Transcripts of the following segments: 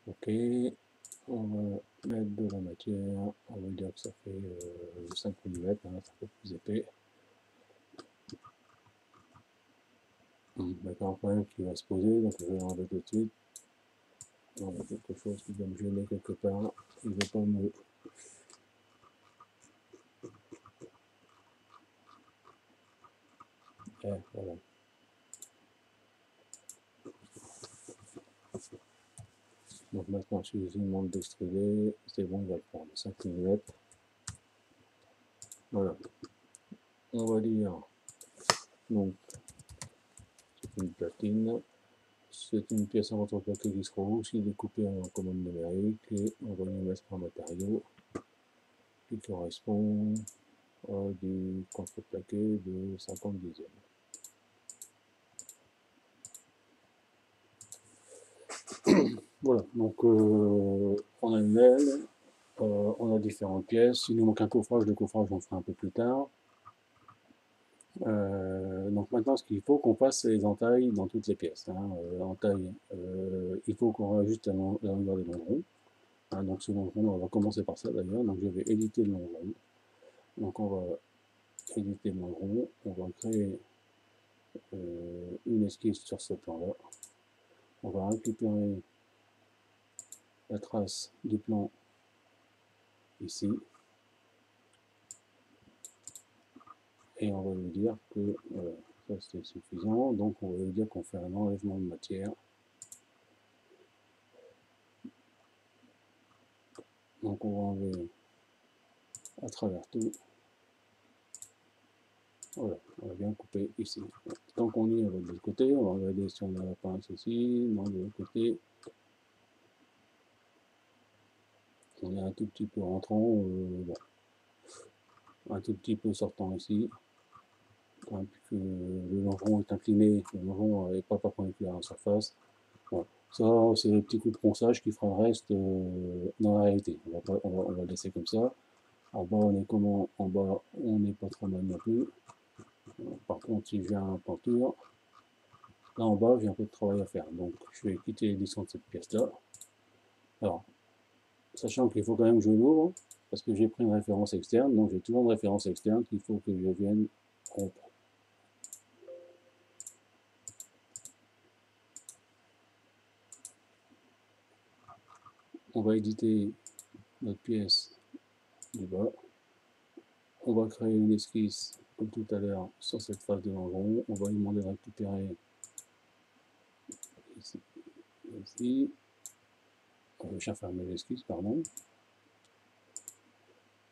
Ok, on va mettre de la matière, on va dire que ça fait 5 mm, hein, c'est un peu plus épais. D'accord, un problème qui va se poser, donc je vais l'enlever tout de suite. On a quelque chose qui doit me gêner quelque part, il ne veut pas me... Voilà. Donc maintenant, si je lui demande d'extruder, c'est bon, il va le prendre, 5 mm. Voilà. On va dire, donc, c'est une platine. C'est une pièce en contreplaqué qui sera aussi découpée en commande numérique et on va lui mettre un matériau qui correspond à du contreplaqué de 50 dixièmes. Voilà, donc on a une aile, on a différentes pièces. Il nous manque un coffrage, le coffrage on fera un peu plus tard. Donc maintenant ce qu'il faut qu'on fasse c'est les entailles dans toutes les pièces. Hein. Entaille, il faut qu'on réajuste la longueur des longerons. Hein, donc ce longeron, on va commencer par ça d'ailleurs. Donc je vais éditer le longeron. Donc on va éditer le longeron, on va créer une esquisse sur ce plan-là. On va récupérer la trace du plan ici. Et on va lui dire que ça c'est suffisant. Donc on va lui dire qu'on fait un enlèvement de matière. Donc on va enlever à travers tout. Voilà, on va bien couper ici. Tant qu'on y est, on va de l'autre côté. On va regarder si on a la pince ici. Non, de l'autre côté. On est un tout petit peu rentrant. Bon. Un tout petit peu sortant ici. Hein, puisque le longeron est incliné, le longeron n'est pas perpendiculaire à la surface. Bon. Ça, c'est le petit coup de ponçage qui fera le reste dans la réalité. On va le laisser comme ça. En bas, on est comment? En bas, on n'est pas trop mal non plus. Par contre, si je viens à la peinture, là en bas, j'ai un peu de travail à faire. Donc, je vais quitter l'édition de cette pièce-là. Alors, sachant qu'il faut quand même que je l'ouvre, parce que j'ai pris une référence externe, donc j'ai toujours une référence externe qu'il faut que je vienne rompre. On va éditer notre pièce du bas. On va créer une esquisse, comme tout à l'heure, sur cette face de longeron. On va lui demander de récupérer ici, ici. On va fermer l'esquisse, pardon.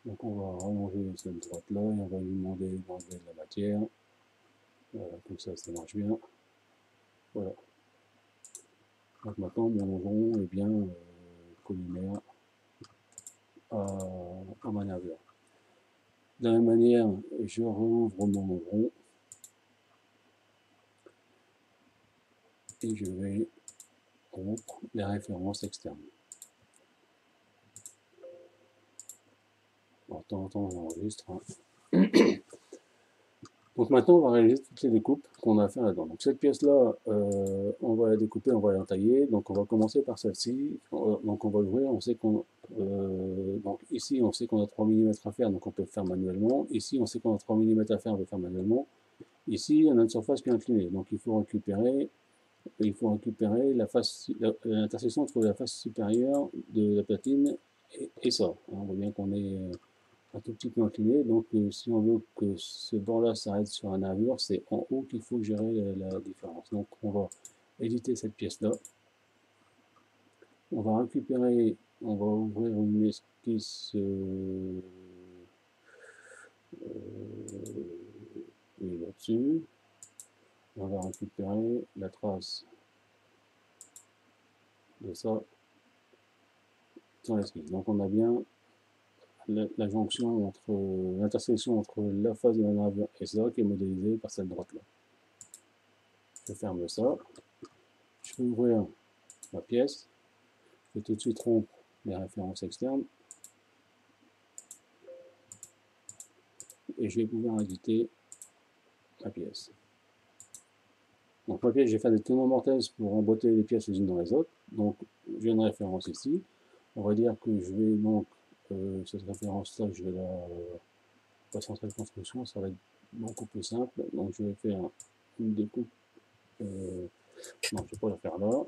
Donc on va rallonger cette droite là et on va lui demander d'enlever de la matière. Voilà, comme ça marche bien. Voilà. Donc maintenant mon longeron est bien collinaire à ma nervure. De la même manière, je rouvre mon longeron et je vais rompre les références externes. Alors, de temps en temps j'enregistre. Hein. Donc maintenant, on va réaliser toutes les découpes qu'on a fait là-dedans. Donc cette pièce-là, on va la découper, on va la tailler. Donc on va commencer par celle-ci. Donc on va l'ouvrir, on sait qu'on... donc ici, on sait qu'on a 3 mm à faire, donc on peut le faire manuellement. Ici, on sait qu'on a 3 mm à faire, on peut le faire manuellement. Ici, on a une surface qui est inclinée, donc il faut récupérer l'intersection entre la face supérieure de la platine et ça. On voit bien qu'on est un tout petit peu incliné, donc si on veut que ce bord-là s'arrête sur la nervure, c'est en haut qu'il faut gérer la différence. Donc on va éditer cette pièce-là. On va récupérer, on va ouvrir une esquisse là-dessus. On va récupérer la trace de ça dans l'esquisse. Donc on a bien la jonction entre l'intersection entre la face de la nervure et ça qui est modélisée par cette droite là. Je ferme ça. Je peux ouvrir ma pièce. Je vais tout de suite rompre les références externes et je vais pouvoir éditer ma pièce. Donc ma pièce, j'ai fait des tenons mortaises pour emboîter les pièces les unes dans les autres. Donc j'ai une référence ici. On va dire que je vais donc, cette référence-là, je vais la centrer de construction, ça va être beaucoup plus simple. Donc je vais faire une découpe. Non, je ne vais pas la faire là.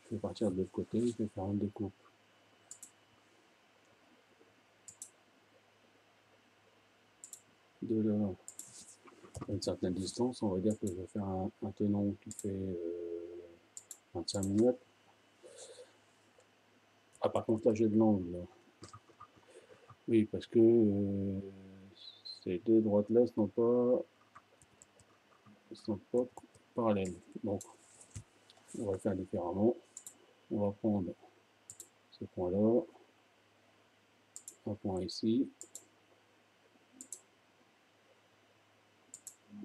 Je vais partir de l'autre côté, je vais faire une découpe de là à une certaine distance. On va dire que je vais faire un tenon qui fait 25 mm. Ah, par contre, là, j'ai de l'angle. Oui, parce que ces deux droites-là sont pas parallèles. Donc, on va faire différemment. On va prendre ce point-là, un point ici.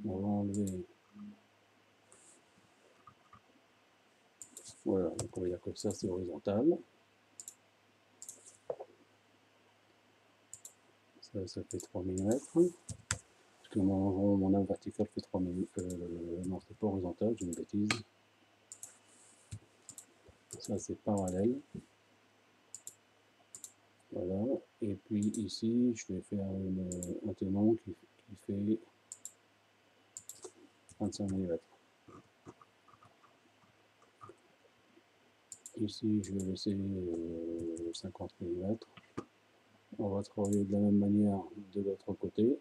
On va enlever. Voilà, donc on va dire que ça, c'est horizontal. Ça fait 3 mm. Parce que mon œuvre verticale fait 3 mm. Non, c'est pas horizontal, j'ai une bêtise. Ça, c'est parallèle. Voilà. Et puis ici, je vais faire un tenon qui fait 25 mm. Ici, je vais laisser 50 mm. On va travailler de la même manière de l'autre côté.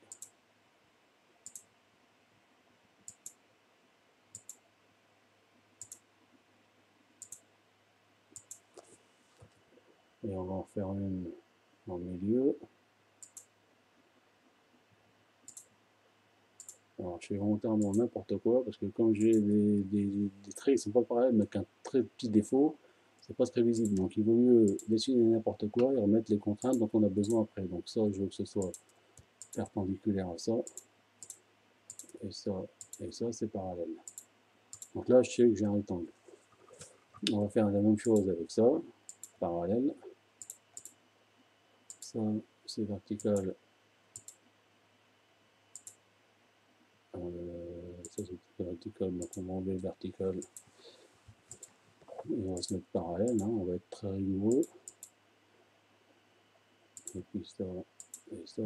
Et on va en faire une dans le milieu. Alors, je fais volontairement n'importe quoi parce que comme j'ai des traits qui sont pas pareils, mais qu'un très petit défaut, c'est pas très visible. Donc, il vaut mieux dessiner n'importe quoi et remettre les contraintes dont on a besoin après. Donc, ça, je veux que ce soit perpendiculaire à ça. Et ça, et ça, c'est parallèle. Donc là, je sais que j'ai un rectangle. On va faire la même chose avec ça, parallèle. Ça, c'est vertical. Ça, c'est vertical, donc on va enlever le vertical. Et on va se mettre parallèle, hein, on va être très rigoureux. Et puis ça, et ça,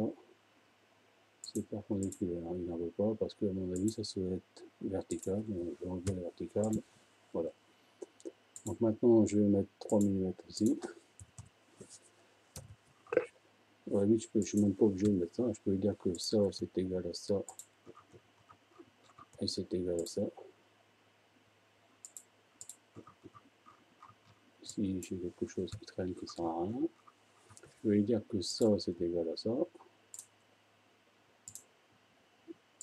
c'est perpendiculaire. Hein, il n'en veut pas parce que, à mon avis, ça doit être vertical. Donc, je vais enlever la verticale. Voilà. Donc maintenant, je vais mettre 3 mm ici. Ouais, oui, je ne suis même pas obligé de mettre ça. Je peux dire que ça, c'est égal à ça. Et c'est égal à ça. Si j'ai quelque chose qui traîne qui sert à rien, je vais dire que ça, c'est égal à ça.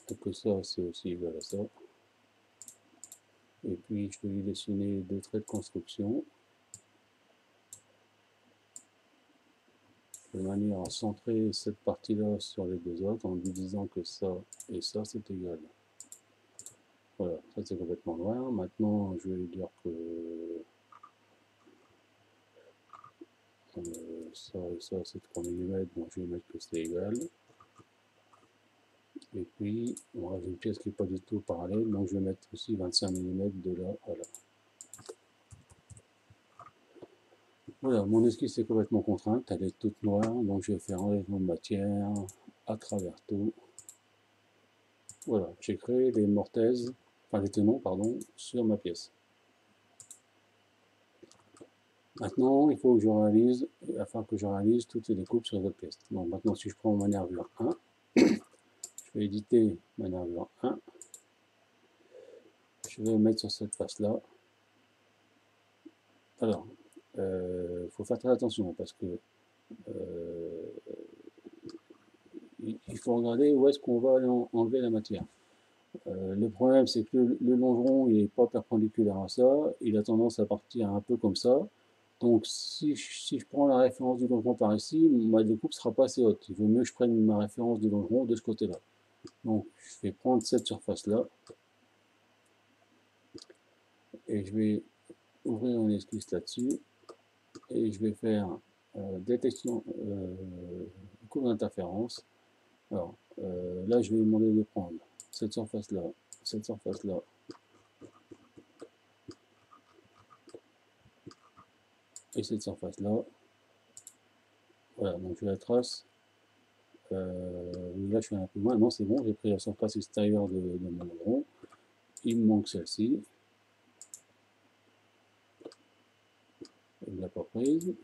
Et que ça, c'est aussi égal à ça. Et puis, je vais lui dessiner deux traits de construction. De manière à centrer cette partie-là sur les deux autres en lui disant que ça et ça, c'est égal. Voilà, ça c'est complètement noir. Maintenant, je vais lui dire que ça et ça, c'est 3 mm, donc je vais mettre que c'est égal. Et puis, on rajoute une pièce qui n'est pas du tout parallèle, donc je vais mettre aussi 25 mm de là, voilà. Voilà, mon esquisse est complètement contrainte, elle est toute noire, donc je vais faire enlèvement de matière à travers tout. Voilà, j'ai créé des mortaises, enfin des tenons, pardon, sur ma pièce. Maintenant, il faut que je réalise, afin que je réalise toutes les découpes sur les autres pièces. Donc maintenant, si je prends ma nervure 1, je vais éditer ma nervure 1, je vais mettre sur cette face-là. Alors, il faut faire très attention parce que il faut regarder où est-ce qu'on va enlever la matière. Le problème, c'est que le longeron, il n'est pas perpendiculaire à ça, il a tendance à partir un peu comme ça. Donc, si je prends la référence du longeron par ici, ma découpe ne sera pas assez haute. Il vaut mieux que je prenne ma référence du longeron de ce côté-là. Donc, je vais prendre cette surface-là et je vais ouvrir une esquisse là-dessus et je vais faire détection, courbe d'interférence. Alors, là, je vais lui demander de prendre cette surface-là, et cette surface là. Voilà, donc je la trace. Là je suis un peu moins, non c'est bon, j'ai pris la surface extérieure de mon rond. Il me manque celle-ci. Elle ne l'a pas prise.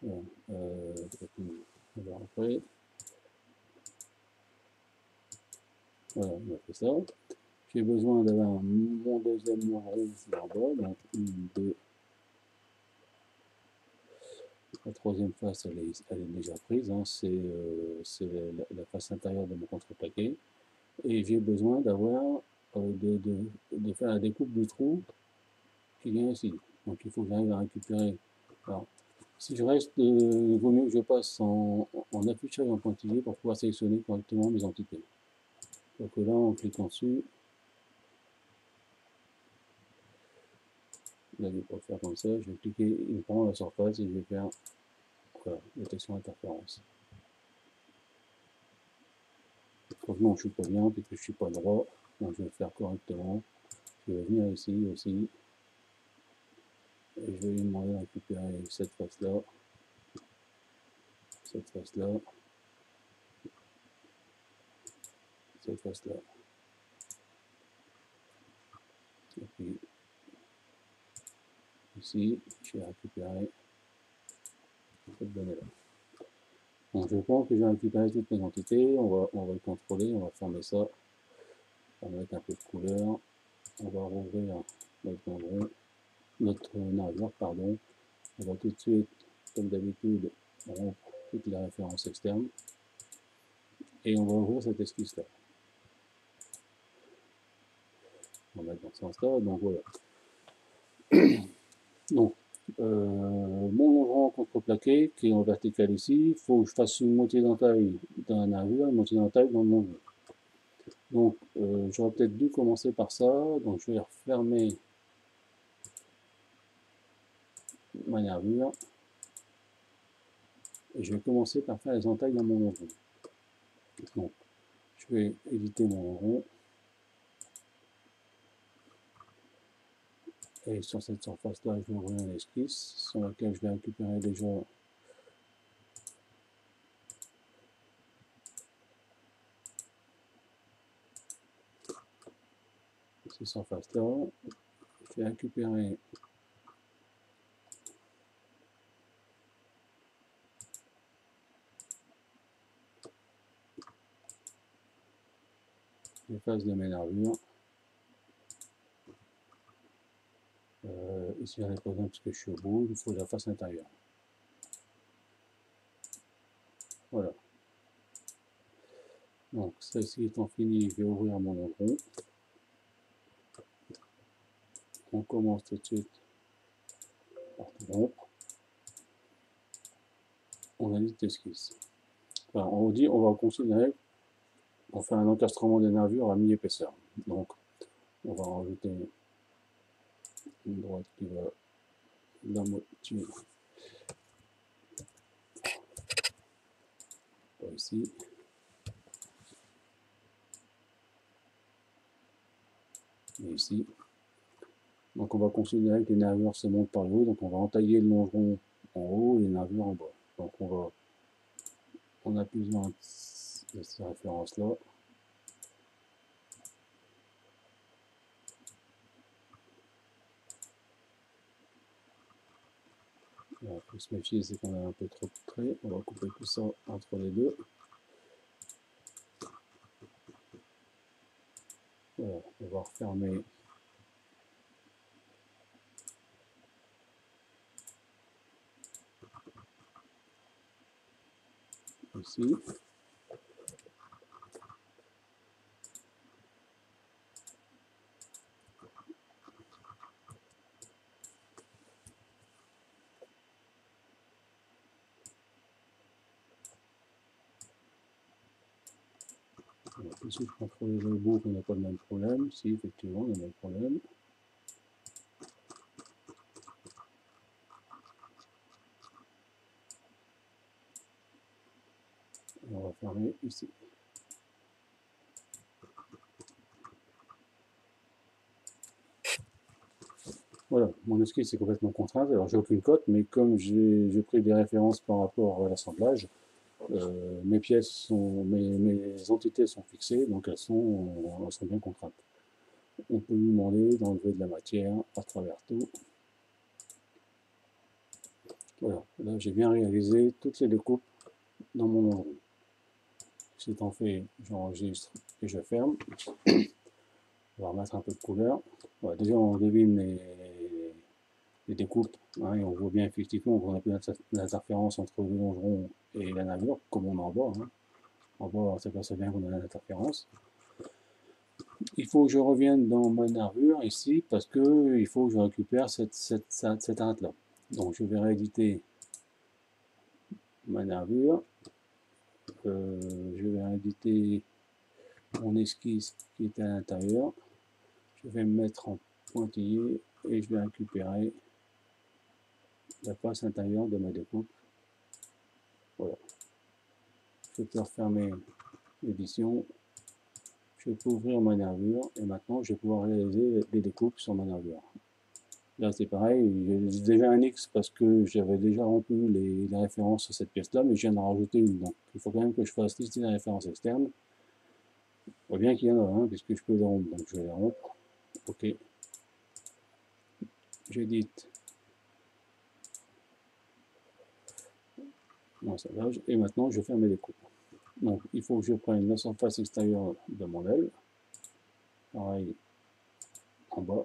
Voilà, on va après. Voilà, on a fait ça. J'ai besoin d'avoir mon deuxième rond en bas, donc 1, 2. La troisième face, elle est déjà prise, hein, c'est la face intérieure de mon contreplaqué. Et j'ai besoin d'avoir, de faire la découpe du trou qui vient ici. Donc il faut que j'arrive à récupérer. Alors, si je reste, il vaut mieux que je passe en affichage en pointillé pour pouvoir sélectionner correctement mes entités. Donc là, en cliquant dessus, là, je vais pas faire comme ça, je vais cliquer, il me prend la surface et je vais faire voilà, détection interférence. Franchement, je suis pas bien, puisque je suis pas droit, donc je vais le faire correctement. Je vais venir ici aussi, et je vais lui demander de récupérer cette face-là, cette face-là, cette face-là. Et puis ici, je vais récupérer cette donnée-là. Donc je pense que j'ai récupéré toutes mes entités, on va le contrôler, on va fermer ça, on va mettre un peu de couleur, on va rouvrir notre navire, pardon. On va tout de suite, comme d'habitude, rompre toutes les références externes et on va ouvrir cette esquisse-là. On va mettre dans ce sens-là, donc voilà. Donc, mon longeron contreplaqué qui est en vertical ici, il faut que je fasse une moitié d'entaille d'un navire, une moitié d'entaille dans le longeron. Donc, j'aurais peut-être dû commencer par ça, donc je vais refermer ma nervure et je vais commencer par faire les entailles dans mon longeron. Donc, je vais éditer mon longeron. Et sur cette surface-là, je vais ouvrir une esquisse sur laquelle je vais récupérer déjà ces surfaces-là. Je vais récupérer les faces de mes nervures. Ici, j'en ai pas besoin parce que je suis au bout, il faut la face intérieure. Voilà. Donc, celle-ci étant finie, je vais ouvrir mon longeron. On commence tout de suite par tout rompre. On édite l'esquisse. Enfin, on dit, on va considérer qu'on fait un encastrement des nervures à mi-épaisseur. Donc, on va rajouter une droite qui va la moitié ici. Et ici. Donc on va considérer que les nervures se montent par le haut, donc on va entailler le longeron en haut et les nervures en bas. Donc on a besoin de ces références-là. Il faut se méfier, c'est qu'on a un peu trop de traits. On va couper tout ça entre les deux. Voilà, on va refermer ici. On va tout de suite contrôler le bout qu'on n'a pas le même problème. Si, effectivement, on a le même problème. Et on va fermer ici. Voilà, mon esquisse c'est complètement contrainte, alors j'ai aucune cote, mais comme j'ai pris des références par rapport à l'assemblage, mes pièces mes entités sont fixées, donc elles sont bien contraintes. On peut lui demander d'enlever de la matière à travers tout. Voilà, là j'ai bien réalisé toutes les découpes dans mon longeron. C'est en fait, j'enregistre et je ferme. On va remettre un peu de couleur. Voilà, déjà on devine les découpes, hein, et on voit bien effectivement qu'on a plus d'interférence entre le longeron et la navure, comme on est en bas. Hein. En bas, on s'aperçoit bien qu'on a l'interférence. Il faut que je revienne dans ma nervure ici parce que il faut que je récupère cette arête là. Donc je vais rééditer ma nervure. Je vais rééditer mon esquisse qui est à l'intérieur. Je vais me mettre en pointillé et je vais récupérer la face intérieure de ma découpe. Voilà. Je peux refermer l'édition. Je peux ouvrir ma nervure et maintenant je vais pouvoir réaliser les découpes sur ma nervure. Là c'est pareil, j'ai déjà un X parce que j'avais déjà rempli les références sur cette pièce-là, mais je viens d'en rajouter une. Donc il faut quand même que je fasse lister les références externes. On voit bien qu'il y en a un, puisque je peux les rompre, donc je vais les rompre. Ok. J'édite mon assemblage et maintenant je fais mes découpes. Donc il faut que je prenne la surface extérieure de mon aile. Pareil en bas.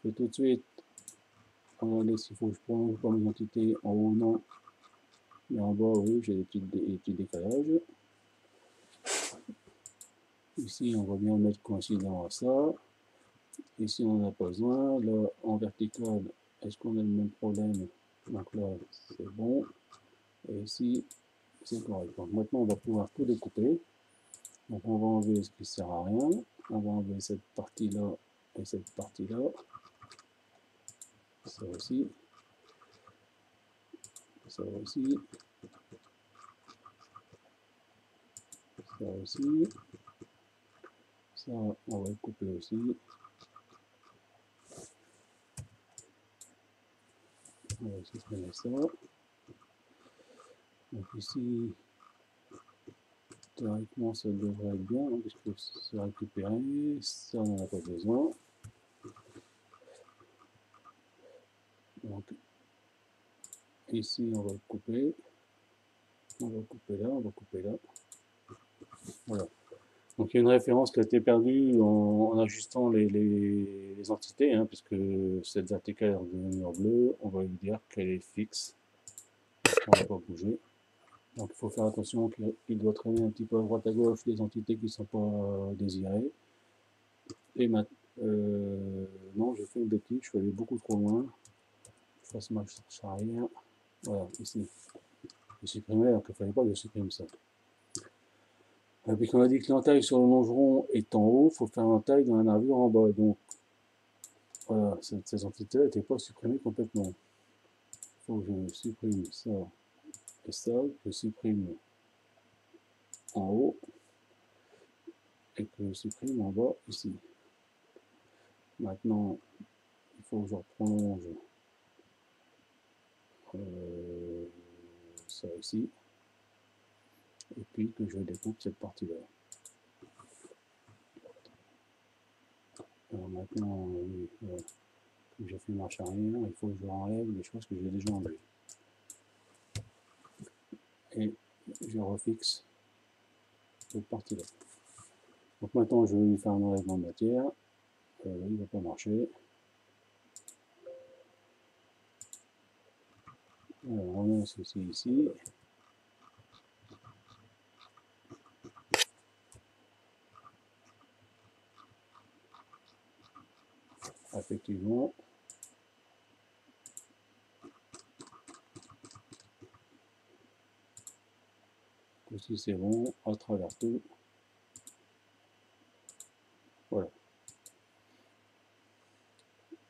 Je vais tout de suite regarder s'il faut que je prolonge pas mes entités en haut, non. Mais en bas, oui, j'ai des petits décalages. Ici, on va bien mettre coïncident à ça. Ici, on n'en a pas besoin. Là, en vertical, est-ce qu'on a le même problème? Donc là, c'est bon. Et ici, c'est correct. Donc maintenant, on va pouvoir tout découper. Donc on va enlever ce qui ne sert à rien. On va enlever cette partie-là et cette partie-là. Ça aussi. Ça aussi. Ça aussi. Ça, on va le couper aussi. On va supprimer ça. Donc ici, théoriquement, ça devrait être bien, hein, puisque c'est récupéré. Ça, on n'en a pas besoin. Donc ici, on va le couper. On va couper là, on va couper là. Voilà. Donc il y a une référence qui a été perdue en ajustant les entités, hein, puisque cette verticale est devenue en bleu, on va lui dire qu'elle est fixe, on ne va pas bouger. Donc il faut faire attention qu'il doit traîner un petit peu à droite à gauche des entités qui ne sont pas désirées. Et maintenant, non, j'ai fait une bêtise, je suis allé beaucoup trop loin. Je fasse marche arrière. Voilà, ici. Je supprimais alors qu'il ne fallait pas que je supprime ça. Et puis qu'on a dit que l'entaille sur le longeron est en haut, il faut faire l'entaille dans la nervure en bas. Donc voilà, ces entités-là n'étaient pas supprimées complètement. Il faut que je supprime ça et ça, que je supprime en haut et que je supprime en bas ici. Maintenant, il faut que je prolonge ça ici et puis que je découpe cette partie-là. Alors maintenant, j'ai fait marche arrière, il faut que je enlève des choses que j'ai déjà enlevées. Et je refixe cette partie-là. Donc maintenant, je vais lui faire un enlèvement de matière. Il ne va pas marcher. Alors, on remet ceci ici. Effectivement. Aussi c'est bon, à travers tout. Voilà.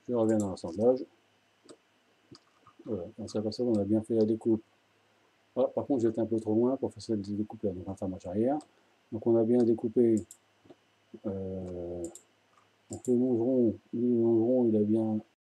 Je reviens dans l'assemblage. Voilà, on s'aperçoit qu'on a bien fait la découpe. Ah, par contre, j'étais un peu trop loin pour faire cette découpe là, donc on va faire marche arrière. Donc on a bien découpé donc le longeron, lui,